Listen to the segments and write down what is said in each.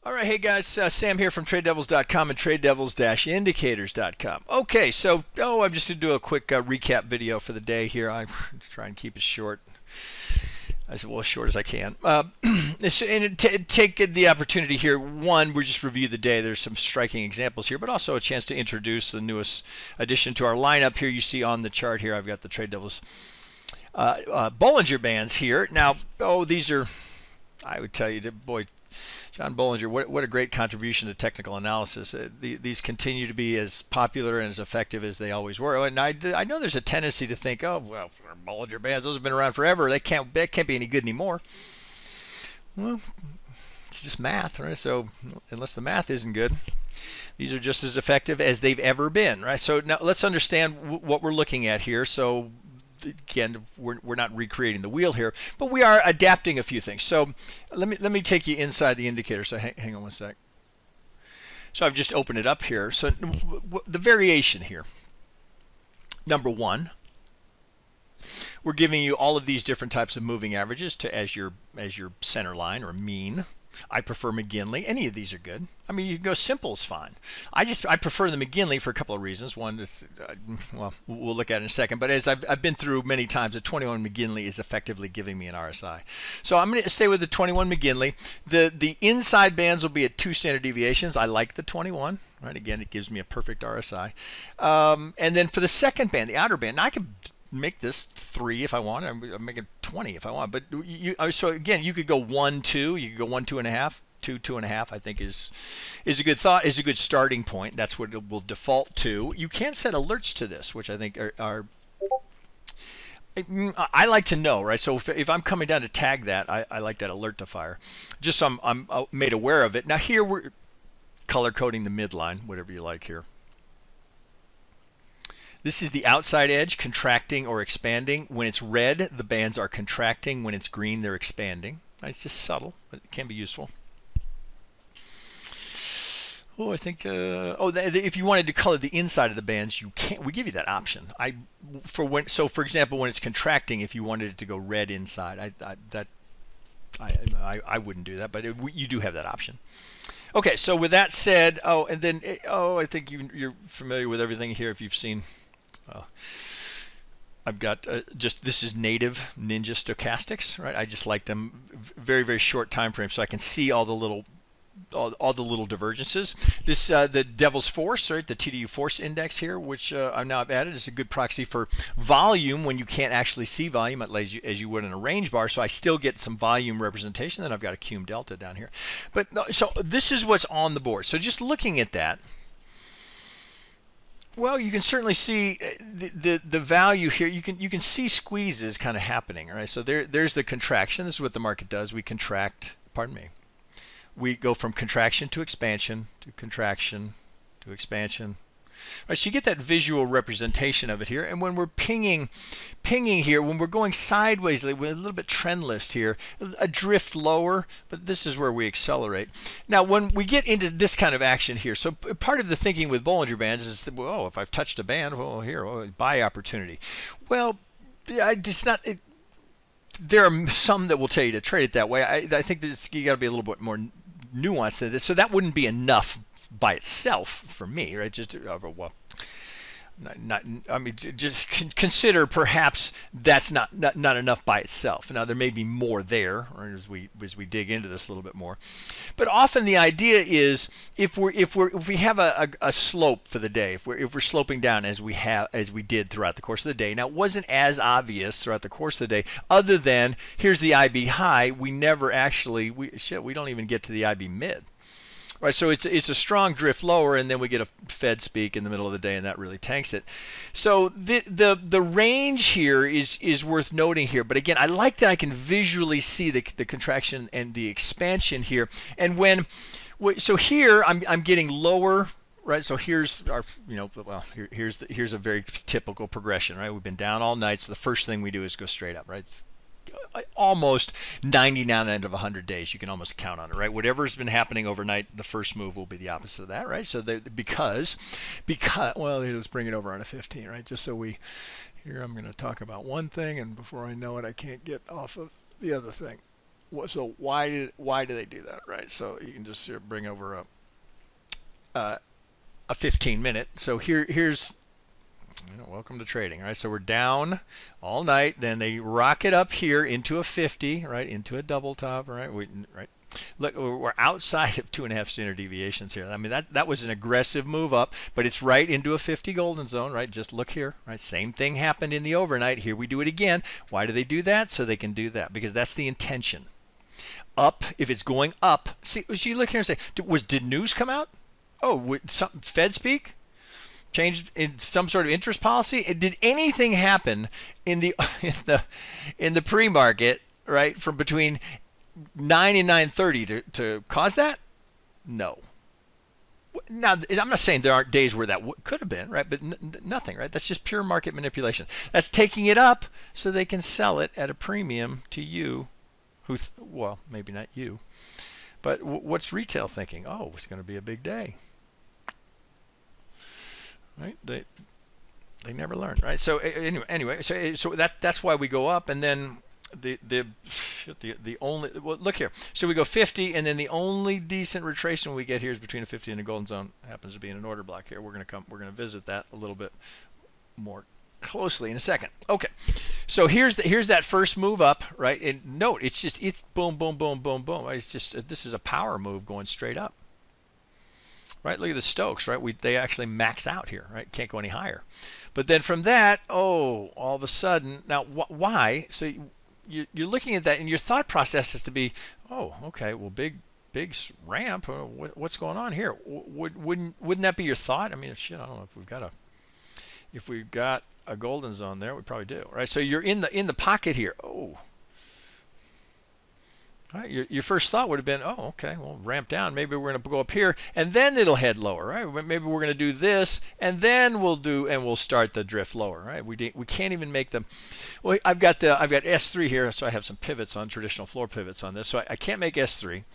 All right, hey guys, Sam here from TradeDevils.com and TradeDevils-indicators.com. Okay, so I'm just gonna do a quick recap video for the day here. I try and keep it short, as well as short as I can. And take the opportunity here. One, we're just review the day. There's some striking examples here, but also a chance to introduce the newest addition to our lineup. Here you see on the chart here, I've got the TradeDevils Bollinger Bands here. Now, these are, I would tell you, boy, John Bollinger, what a great contribution to technical analysis. These continue to be as popular and as effective as they always were. And I know there's a tendency to think, oh, well, Bollinger Bands, those have been around forever. That can't be any good anymore. Well, it's just math, right? So unless the math isn't good, these are just as effective as they've ever been, right? So now let's understand what we're looking at here. So again, we're not recreating the wheel here, but we are adapting a few things. So let me take you inside the indicator. So hang on one sec. So I've just opened it up here. So the variation here. Number one, we're giving you all of these different types of moving averages as your center line or mean. I prefer McGinley. Any of these are good. I mean, you can go simple is fine. I prefer the McGinley for a couple of reasons. One, well, we'll look at it in a second. But as I've been through many times, the 21 McGinley is effectively giving me an RSI. So I'm going to stay with the 21 McGinley. The inside bands will be at 2 standard deviations. I like the 21. Right. Again, it gives me a perfect RSI. And then for the second band, the outer band, now I could make this 3 if I want. I'm making 20 if I want. But so again, you could go 1, 2. You could go 1, 2.5. 2, 2.5. I think is a good thought. Is a good starting point. That's what it will default to. You can set alerts to this, which I think are I like to know, right? So if I'm coming down to tag that, I like that alert to fire, just so I'm made aware of it. Now here we're color coding the midline, whatever you like here. This is the outside edge contracting or expanding. When it's red, the bands are contracting. When it's green, they're expanding. It's just subtle, but it can be useful. Oh, I think. If you wanted to color the inside of the bands, you can't. We give you that option. So for example, when it's contracting, if you wanted it to go red inside, I wouldn't do that, but you do have that option. Okay, so with that said, I think you're familiar with everything here if you've seen. I've got this is native Ninja stochastics, right? I just like them very, very short time frame, so I can see all the little divergences. This the Devil's Force, right? The TDU Force Index here, which I've added, is a good proxy for volume when you can't actually see volume as you would in a range bar. So I still get some volume representation. Then I've got a cum delta down here. But so this is what's on the board. So just looking at that. Well, you can certainly see the value here. You can see squeezes kind of happening, right? So there's the contraction. This is what the market does. We contract. Pardon me. We go from contraction to expansion to contraction to expansion. Right, so you get that visual representation of it here. And when we're pinging here, when we're going sideways, we're a little bit trendless here, a drift lower, but this is where we accelerate. Now, when we get into this kind of action here, so part of the thinking with Bollinger Bands is that, well, if I've touched a band, well, buy opportunity. Well, there are some that will tell you to trade it that way. I think that you got to be a little bit more nuanced than this. So that wouldn't be enough by itself for me, right? Just just consider perhaps that's not enough by itself. Now there may be more there, or as we dig into this a little bit more, but often the idea is if we have a slope for the day, if we're sloping down as we did throughout the course of the day. Now it wasn't as obvious throughout the course of the day, other than here's the IB high. We never actually we don't even get to the IB mid. Right, so it's a strong drift lower, and then we get a Fed speak in the middle of the day, and that really tanks it. So the range here is worth noting here. But again, I like that I can visually see the contraction and the expansion here. And so here I'm getting lower. Right, so here's our, here's a very typical progression. Right, we've been down all night, so the first thing we do is go straight up. Right. Almost 99 out of 100 days, you can almost count on it, right? Whatever's been happening overnight, the first move will be the opposite of that, right? So because well, let's bring it over on a 15, right? Just so here I'm going to talk about one thing, and before I know it, I can't get off of the other thing. So why do they do that, right? So you can just bring over a 15-minute. So here's welcome to trading, right? So we're down all night, then they rock it up here into a 50, right? Into a double top, right? Right. Look, we're outside of 2.5 standard deviations here. I mean, that was an aggressive move up, but it's right into a 50 golden zone, right? Just look here, right? Same thing happened in the overnight. Here we do it again. Why do they do that? So they can do that, because that's the intention. Up, if it's going up, see, you look here and say, did news come out? Oh, Fed speak? Changed in some sort of interest policy? Did anything happen in the pre-market, right, from between 9 and 9:30 to cause that? No. Now, I'm not saying there aren't days where that could have been, right? But nothing, right? That's just pure market manipulation. That's taking it up so they can sell it at a premium to you, well, maybe not you, but what's retail thinking? Oh, it's going to be a big day, right? They never learn, right? So anyway, so that's why we go up, and then the only, well, look here. So we go 50, and then the only decent retracement we get here is between a 50 and a golden zone. Happens to be in an order block here. We're gonna visit that a little bit more closely in a second. Okay, so here's that first move up, right? And note, it's boom, boom, boom, boom, boom. It's just, this is a power move going straight up, right? Look at the Stokes, right? They actually max out here, right? Can't go any higher. But then from that, oh, all of a sudden, now why? So you're looking at that, and your thought process is to be, oh, okay, well, big ramp. What's going on here? Wouldn't that be your thought? I mean, shit, I don't know if we've got a golden zone there, we probably do, right? So you're in the pocket here. Oh, right. Your first thought would have been, oh, okay, well, ramp down. Maybe we're going to go up here, and then it'll head lower, right? Maybe we're going to do this, and then we'll start the drift lower, right? We can't even make them. Well, I've got S3 here, so I have some pivots on traditional floor pivots on this, so I can't make S3.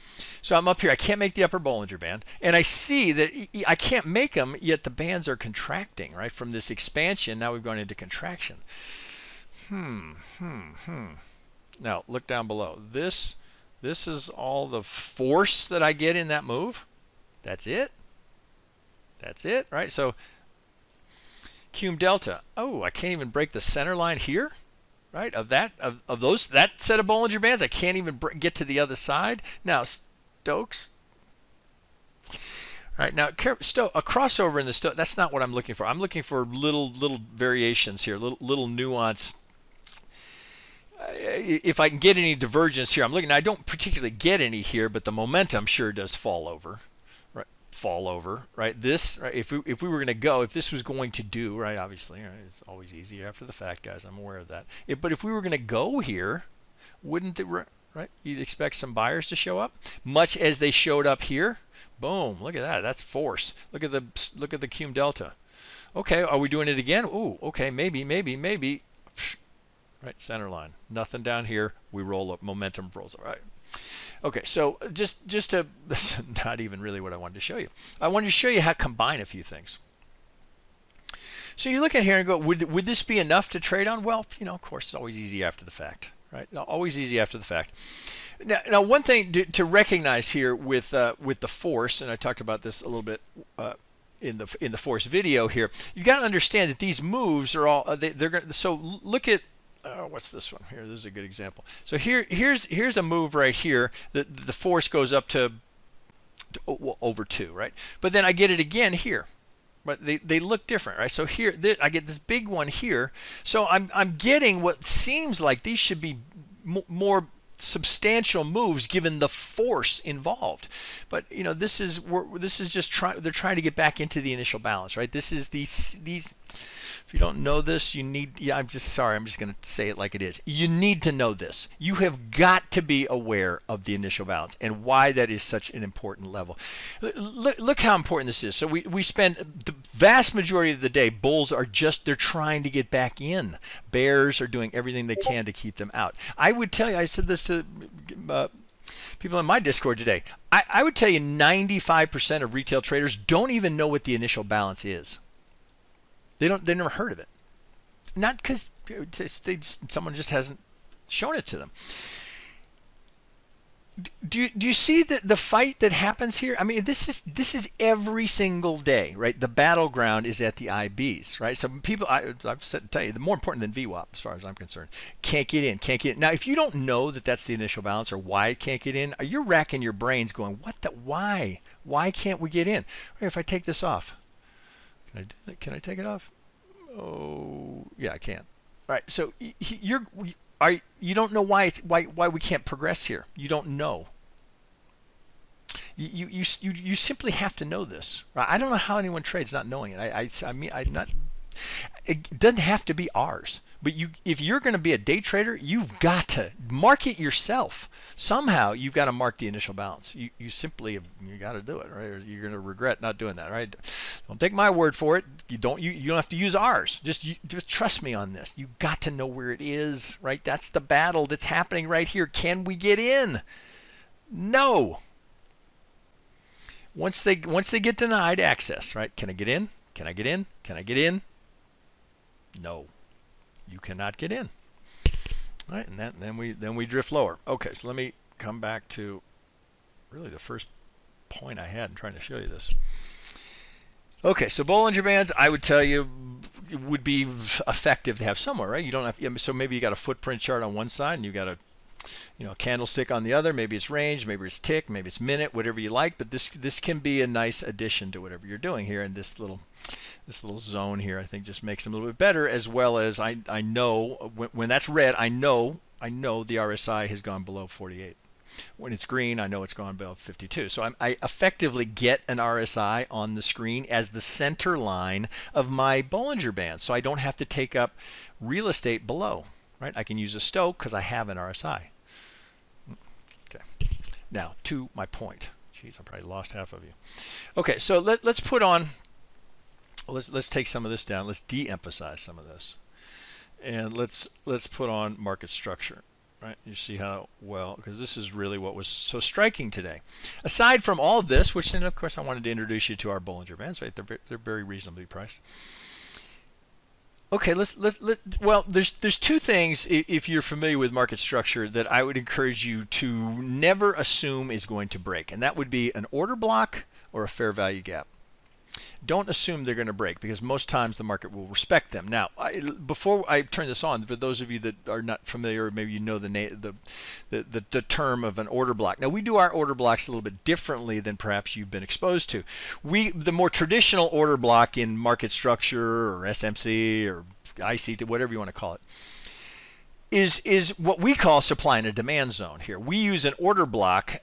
So I'm up here. I can't make the upper Bollinger Band, and I see that I can't make them, yet the bands are contracting, right? From this expansion, now we've gone into contraction. Now look down below. This is all the force that I get in that move. That's it. That's it, right? So cum delta. Oh, I can't even break the center line here, right? That set of Bollinger Bands, I can't even get to the other side. Now Stokes. All right, now a crossover in the Stokes. That's not what I'm looking for. I'm looking for little variations here, little nuance. If I can get any divergence here, I'm looking. I don't particularly get any here, but the momentum sure does fall over, right? This, right? If we were going to go, if this was going to do, right? Obviously, right? It's always easy after the fact, guys. I'm aware of that. But if we were going to go here, wouldn't it, right? You'd expect some buyers to show up, much as they showed up here. Boom! Look at that. That's force. Look at the cum delta. Okay, are we doing it again? Ooh, okay, maybe. Right, center line. Nothing down here. We roll up. Momentum rolls. All right. Okay, so just to, this is not even really what I wanted to show you. I wanted to show you how to combine a few things. So you look at here and go, would this be enough to trade on? Well, of course, it's always easy after the fact, right? Always easy after the fact. Now one thing to recognize here with the force, and I talked about this a little bit in the force video here. You've got to understand that these moves are all they're going. So look at. What's this one here? This is a good example. So here's a move right here. The force goes up to over 2, right? But then I get it again here. But they look different, right? So here I get this big one here. So I'm getting what seems like these should be more substantial moves given the force involved. But this is just they're trying to get back into the initial balance, right? This is these. If you don't know this, you need, I'm just going to say it like it is. You need to know this. You have got to be aware of the initial balance and why that is such an important level. Look how important this is. So we spend the vast majority of the day, bulls are they're trying to get back in. Bears are doing everything they can to keep them out. I would tell you, I said this to people in my Discord today, I would tell you 95% of retail traders don't even know what the initial balance is. They never heard of it. Not because someone just hasn't shown it to them. do you see the fight that happens here? I mean, this is every single day, right? The battleground is at the IBs, right? So people, I've said to tell you, the more important than VWAP, as far as I'm concerned, can't get in, can't get in. Now, if you don't know that that's the initial balance or why it can't get in, you're racking your brains going, what the, why can't we get in? Right, if I take this off, can I do that? Can I take it off? Oh, yeah, I can. All right, so you don't know why we can't progress here. You don't know. You simply have to know this. Right? I don't know how anyone trades not knowing it. I mean, I'm not. It doesn't have to be ours. But if you're going to be a day trader, you've got to mark it yourself. Somehow you've got to mark the initial balance. You simply you got to do it, right? Or you're going to regret not doing that, right? Don't take my word for it. You don't have to use ours. Just trust me on this. You got to know where it is, right? That's the battle that's happening right here. Can we get in? No. Once they get denied access, right? Can I get in? Can I get in? Can I get in? No. You cannot get in. All right, and then we drift lower. Okay, so let me come back to really the first point I had in trying to show you this. Okay, so Bollinger Bands, I would tell you, would be effective to have somewhere, right? You don't have, so maybe you got a footprint chart on one side and you got a candlestick on the other. Maybe it's range, maybe it's tick, maybe it's minute, whatever you like. But this can be a nice addition to whatever you're doing here. And this little zone here, I think, just makes them a little bit better. As well as I know when that's red, I know the RSI has gone below 48. When it's green, I know it's gone below 52. So I effectively get an RSI on the screen as the center line of my Bollinger Band. So I don't have to take up real estate below, right? I can use a Stoke because I have an RSI. Okay. Now to my point. Jeez, I probably lost half of you. Okay, so let's put on. Let's take some of this down. Let's de-emphasize some of this, and let's put on market structure. Right? You see how well, because this is really what was so striking today. Aside from all of this, which then of course I wanted to introduce you to our Bollinger Bands. Right? They're very reasonably priced. Okay, well, there's two things if you're familiar with market structure that I would encourage you to never assume is going to break, and that would be an order block or a fair value gap. Don't assume they're going to break, because most times the market will respect them. Now, before I turn this on, for those of you that are not familiar, or maybe you know the term of an order block. Now, we do our order blocks a little bit differently than perhaps you've been exposed to. The more traditional order block in market structure or SMC or IC, whatever you want to call it, is what we call supply and a demand zone here. We use an order block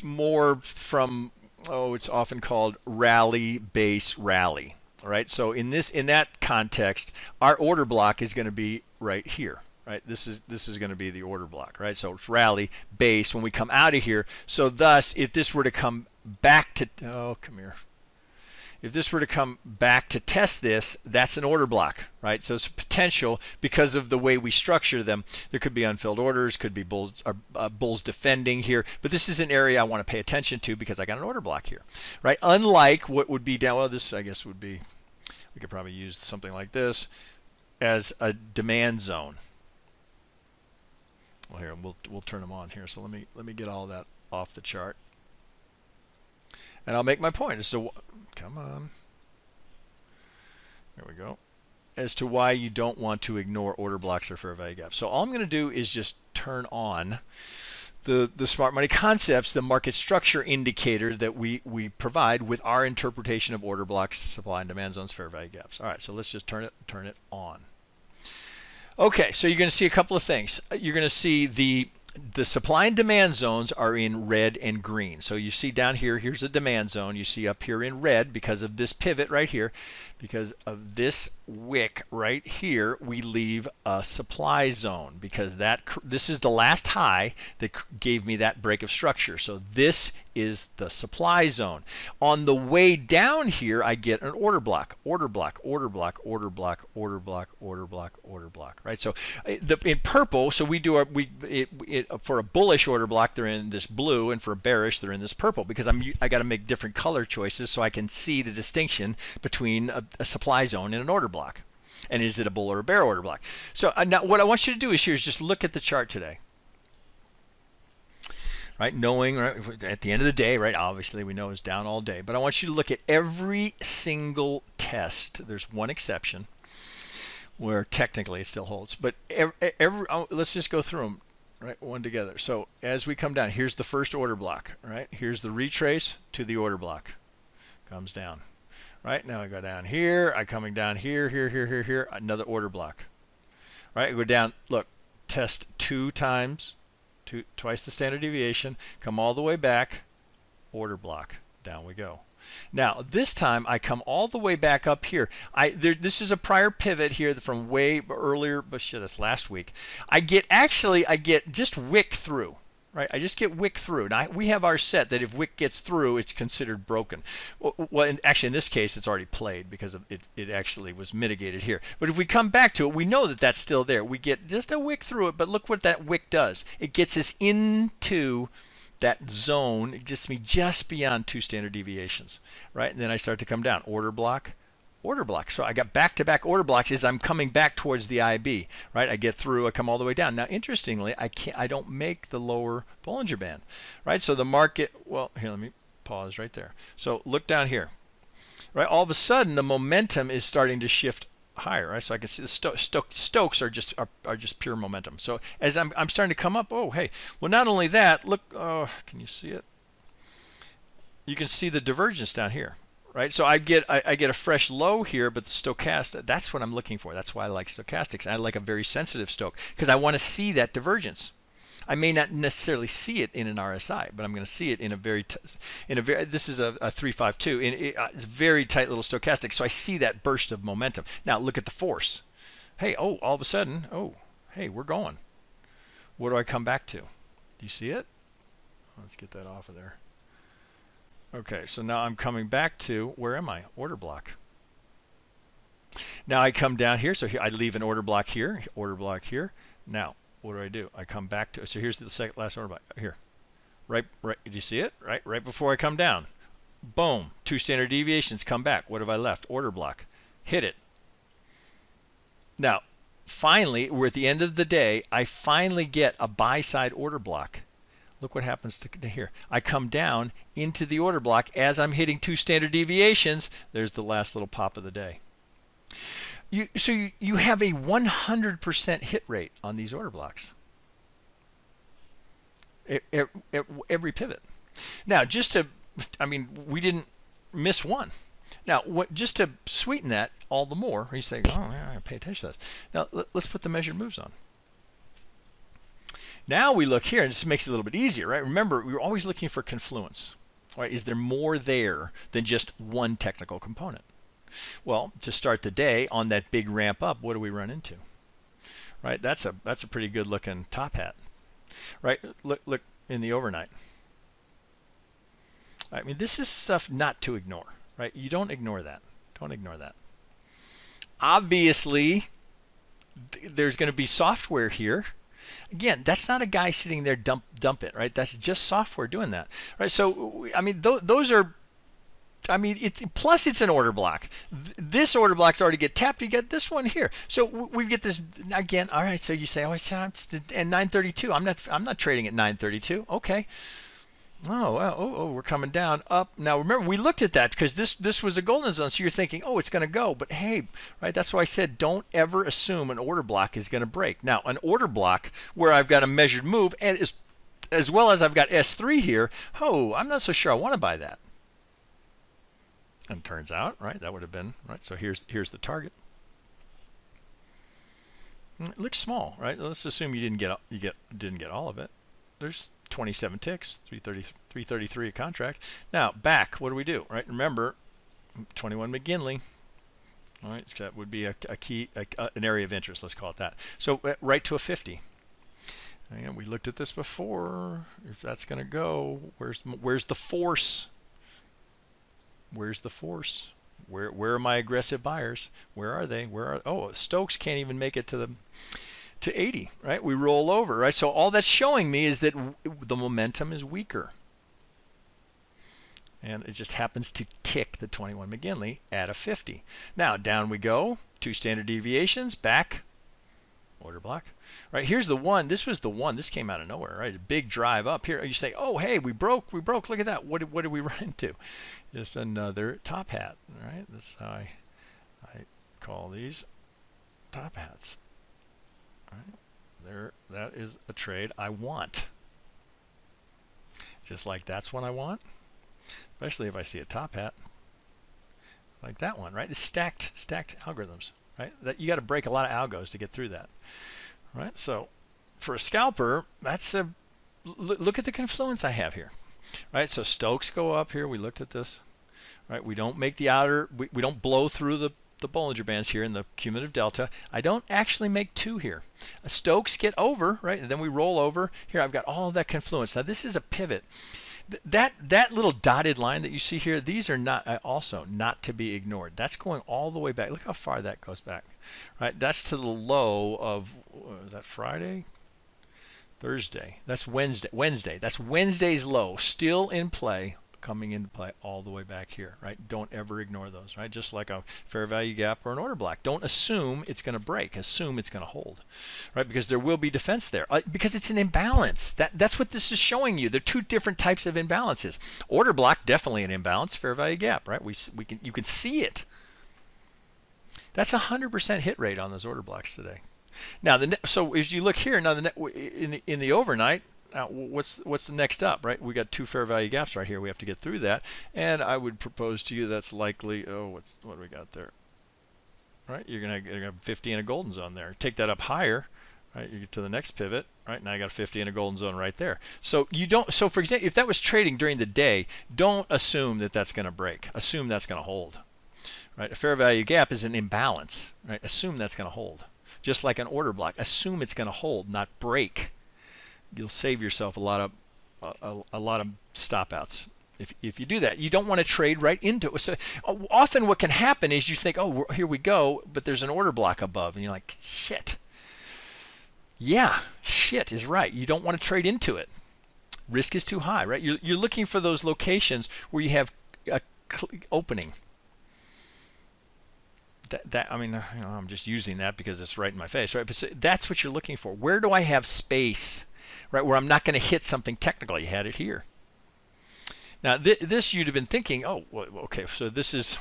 more from, it's often called rally base rally. All right, so in that context, our order block is going to be right here. Right, this is going to be the order block. Right, so it's rally base when we come out of here. So thus, if this were to come back to come here. If this were to come back to test this, that's an order block, right? So it's potential because of the way we structure them. There could be unfilled orders, could be bulls defending here, but this is an area I want to pay attention to because I got an order block here, right? Unlike what would be down, well, this I guess would be, we could probably use something like this as a demand zone. Well, here we'll turn them on here. So let me get all that off the chart. And I'll make my point. So, come on. There we go. As to why you don't want to ignore order blocks or fair value gaps. So all I'm going to do is just turn on the smart money concepts, the market structure indicator that we provide with our interpretation of order blocks, supply and demand zones, fair value gaps. All right, so let's just turn it on. Okay, so you're going to see a couple of things. You're going to see the supply and demand zones are in red and green. So you see down here, here's a demand zone. You see up here in red because of this pivot right here. Because of this wick right here, we leave a supply zone because this is the last high that gave me that break of structure. So this is the supply zone. On the way down here, I get an order block, order block, order block, order block, order block, order block, order block, right? So in purple, so we do for a bullish order block, they're in this blue, and for a bearish, they're in this purple because I got to make different color choices so I can see the distinction between a supply zone and an order block. And is it a bull or a bear order block? So now what I want you to do is just look at the chart today. right? Knowing, right, at the end of the day, right, obviously we know it's down all day, but I want you to look at every single test. There's one exception where technically it still holds, but let's just go through them, right, one together. So as we come down, here's the first order block, right? Here's the retrace to the order block, comes down, right? Now I go down here, I'm coming down here, here, another order block, right? I go down, look, test twice the standard deviation, come all the way back, order block, down we go. Now this time I come all the way back up here. This is a prior pivot here from way earlier, but shit, that's last week. I get just wick through, right? I just get wick through. Now we have our set that if wick gets through, it's considered broken. Well, actually in this case it's already played because of it actually was mitigated here. But if we come back to it, we know that that's still there. We get just a wick through it, but look what that wick does. It gets us into that zone. It gets me just beyond 2 standard deviations, right? And then I start to come down, order block. So I got back-to-back order blocks as I'm coming back towards the IB, right? I get through, I come all the way down. Now, interestingly, I don't make the lower Bollinger Band, right? So the market, well, here, let me pause right there. So look down here, right? All of a sudden, the momentum is starting to shift higher, right? So I can see the Stokes are just pure momentum. So as I'm starting to come up, oh hey, well not only that, look, can you see it? You can see the divergence down here, right? So I get a fresh low here, but the stochastic, that's what I'm looking for. That's why I like stochastics. I like a very sensitive stoch because I want to see that divergence. I may not necessarily see it in an RSI, but I'm going to see it in a very, this is a 352, it's very tight little stochastic, so I see that burst of momentum. Now look at the force. Hey, oh, all of a sudden, oh, hey, we're going. What do I come back to? Do you see it? Let's get that off of there. Okay, so now I'm coming back to, where am I? Order block. Now I come down here, so here I leave an order block here. Now, what do? I come back to, so here's the last order block here. Right, do you see it? Right before I come down. Boom, 2 standard deviations, come back. What have I left? Order block. Hit it. Now, finally, we're at the end of the day, I finally get a buy side order block. Look what happens to here. I come down into the order block as I'm hitting 2 standard deviations. There's the last little pop of the day. So you have a 100% hit rate on these order blocks. Every pivot. Now, we didn't miss one. Now, just to sweeten that all the more, you say, oh, yeah, pay attention to this. Now, let's put the measured moves on. Now we look here, and this makes it a little bit easier, right? Remember, we're always looking for confluence. Right? Is there more there than just one technical component? Well, to start the day on that big ramp up, what do we run into? Right? That's a pretty good looking top hat. Right? Look in the overnight. I mean, this is stuff not to ignore. Right? You don't ignore that. Don't ignore that. Obviously, there's going to be software here. Again, that's not a guy sitting there dump it, right? That's just software doing that, right? So, I mean, those are, I mean, plus it's an order block. This order block's already get tapped. You get this one here. So we get this again. All right. So you say, oh, it's at 932. I'm not trading at 932. Okay. Oh, well, oh, we're coming down up. Now remember, we looked at that because this was a golden zone. So you're thinking, oh, it's going to go. But hey, right? That's why I said don't ever assume an order block is going to break. Now, an order block where I've got a measured move and as well as I've got S3 here. Oh, I'm not so sure I want to buy that. And it turns out, right, that would have been right. So here's the target. It looks small, right? Let's assume you didn't get all of it. There's 27 ticks, 333 a contract. Now back, what do we do? Right, remember 21 McGinley. All right, so that would be a key, an area of interest. Let's call it that. So right to a 50. And we looked at this before. If that's going to go, where's the force? Where's the force? Where are my aggressive buyers? Where are they? Oh, Stokes can't even make it to 80, right? We roll over, right? So all that's showing me is that the momentum is weaker. And it just happens to tick the 21 McGinley at a 50. Now down we go, 2 standard deviations, back, order block. Right, here's the one. This was the one. This came out of nowhere, right? A big drive up here. You say, oh, hey, we broke. Look at that. What did we run into? Just another top hat, right? That's how I call these top hats. All right. There, that is a trade I want. Just like that's one I want, especially if I see a top hat like that one, right? It's stacked algorithms, right? That you got to break a lot of algos to get through that, right? So for a scalper, that's a look at the confluence I have here, right? So Stokes go up here. We looked at this, right? We don't make the outer, we don't blow through the Bollinger Bands here in the cumulative delta. I don't actually make 2 here. Stokes get over, right? And then we roll over. Here I've got all of that confluence. Now this is a pivot. That little dotted line that you see here, these are not also not to be ignored. That's going all the way back. Look how far that goes back, right? That's to the low of, is that Friday? Thursday. That's Wednesday. That's Wednesday's low, still in play, coming into play all the way back here, right? Don't ever ignore those, right? Just like a fair value gap or an order block. Don't assume it's going to break. Assume it's going to hold, right? Because there will be defense there, because it's an imbalance. That's what this is showing you. There are 2 different types of imbalances. Order block, definitely an imbalance. Fair value gap, right? You can see it. That's 100% hit rate on those order blocks today. Now, so as you look here, now in the overnight. Now, what's the next up, right? We got 2 fair value gaps right here. We have to get through that, and I would propose to you that's likely. Oh, what do we got there? Right, you're gonna have 50 in a golden zone there. Take that up higher, right? You get to the next pivot, right? Now I got 50 in a golden zone right there. So you don't. So for example, if that was trading during the day, don't assume that that's going to break. Assume that's going to hold, right? A fair value gap is an imbalance, right? Assume that's going to hold. Just like an order block, assume it's going to hold, not break. You'll save yourself a lot of stop outs if you do that. You don't want to trade right into it. So often what can happen is you think, oh, here we go, but there's an order block above, and you're like, shit. Yeah, shit is right. You don't want to trade into it. Risk is too high, right? You're looking for those locations where you have a opening. I mean, I'm just using that because it's right in my face, right? But so that's what you're looking for. Where do I have space? Right, where I'm not going to hit something technical. You had it here. Now, this you'd have been thinking, oh, well, okay, so this is,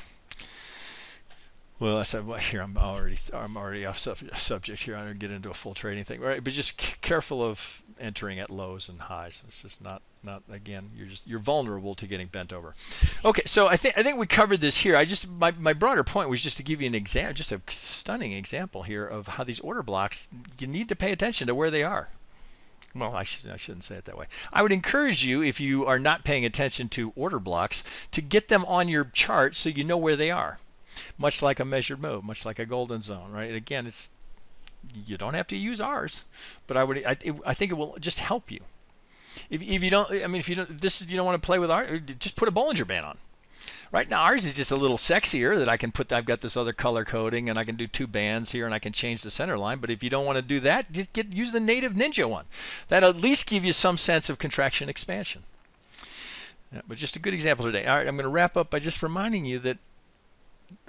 well, I said, well, here I'm already off subject here. I'm going to get into a full trading thing, right? But just careful of entering at lows and highs. It's just not again. You're vulnerable to getting bent over. Okay, so I think we covered this here. My broader point was just to give you an example, just a stunning example here of how these order blocks, you need to pay attention to where they are. Well, I shouldn't say it that way. I would encourage you, if you are not paying attention to order blocks, to get them on your chart so you know where they are. Much like a measured move, much like a golden zone, right? Again, you don't have to use ours, but I think it will just help you. If you don't, I mean, if you don't want to play with ours, just put a Bollinger Band on. Right now, ours is just a little sexier that I can put. I've got this other color coding, and I can do 2 bands here, and I can change the center line. But if you don't want to do that, just use the native Ninja one. That'll at least give you some sense of contraction expansion. Yeah, but just a good example today. All right, I'm going to wrap up by just reminding you that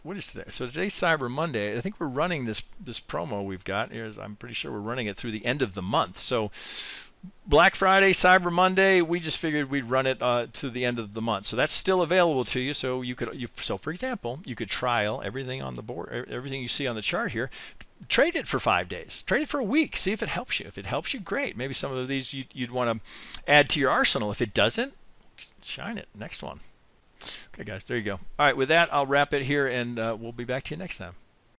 what is today? So today's Cyber Monday. I think we're running this promo we've got. I'm pretty sure we're running it through the end of the month. So Black Friday, Cyber Monday, we just figured we'd run it to the end of the month. So that's still available to you. So so for example, you could trial everything on the board, everything you see on the chart here. Trade it for 5 days. Trade it for a week. See if it helps you. If it helps you, great. Maybe some of these you'd want to add to your arsenal. If it doesn't, shine it. Next one. Okay, guys, there you go. All right, with that, I'll wrap it here, and we'll be back to you next time.